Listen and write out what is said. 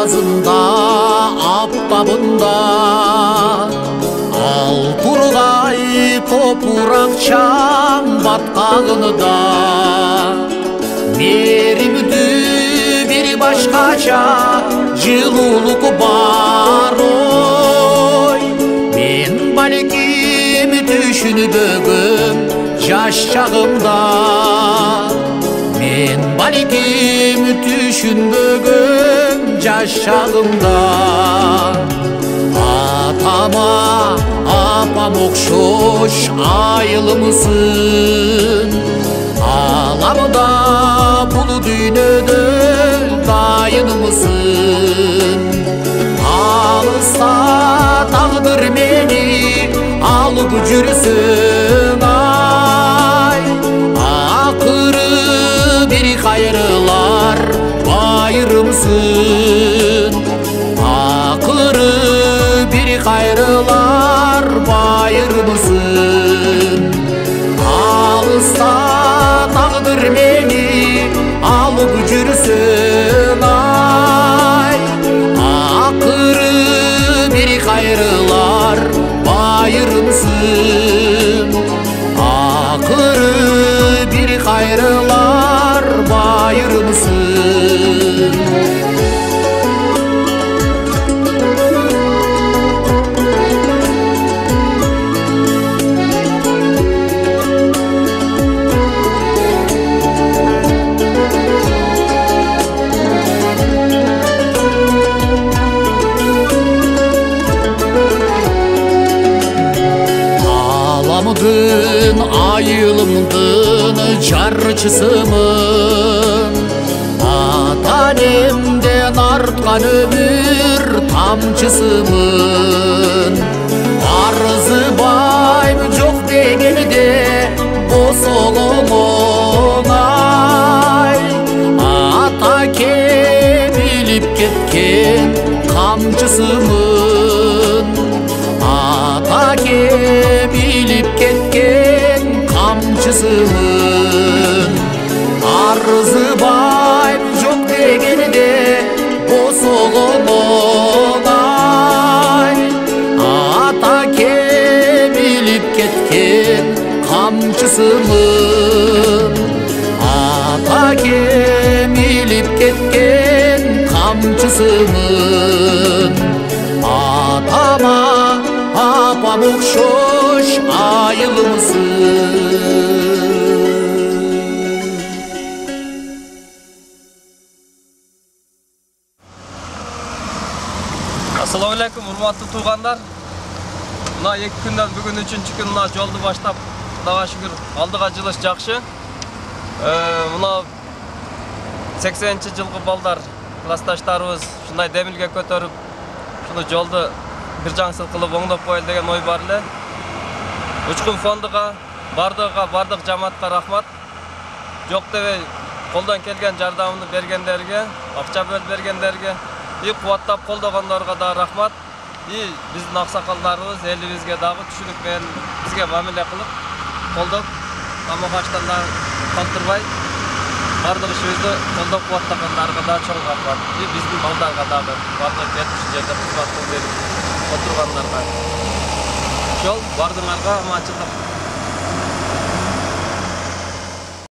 жазында аптабында ал тургай топурак чаң баткагында меримдүү бир башкача жылуулук бар ой мен балким түшүнбөгөм жаш чагымда мен балким түшүнбөгөм жаш чагымда атама апам окшош айылымсың аламда бул дүйнөдө дайынымсың алыста тагдыр мени алып жүрсүң ай акыры бир кайрылар байырымсың акыры бир кайрылар байырымсың алыста тагдыр мени алып жүрсүң ай акыры бир кайрылар байырымсың акыры бир кайрылар байырымсың Alamdın ayılımdın jarчысымын Ата-анемден артқан өмір тамчысымын Арзыбайм жоқ дегенде босолом оңай Ата-ке билип кеткен камчысымын Ата-ке билип кеткен камчысымын Арзыбайм жоқ дегенде босолом оңай Ата-ке билип кеткен камчысымын Ата-ке билип кеткен камчысымын Атама апам окшош айылымсың Assalamu alaikum, урматтуу туугандар. Мына 2 күндөн бүгүн 3-чү күн мына жолду баштап, Кудайга шүгүр, алдыга жылыш жакшы. Мына 80-жылкы балдар, классташтарыбыз ушундай демилге көтөрүп, ушуну жолду бир жаңсыл кылып оңдоп коелу деген ой бар эле. Учкун фондуга, бардык жамаатка рахмат. Жок дебей, колдон келген жардамды бергендерге, акча бөлүп бергендерге, кубаттап колдогондорго да рахмат. Биздин аксакалдарыбыз элибизге дагы түшүнүп менен бизге мамиле кылып, колдоп, тамак аштан да калтырбай, бардык ишибизди колдоп кубаттагандарга да чоң рахмат. Биздин балдарга дагы бардык жетиши жерде кызмат берип отургандарга. Ошол бардыңарга аманчылык.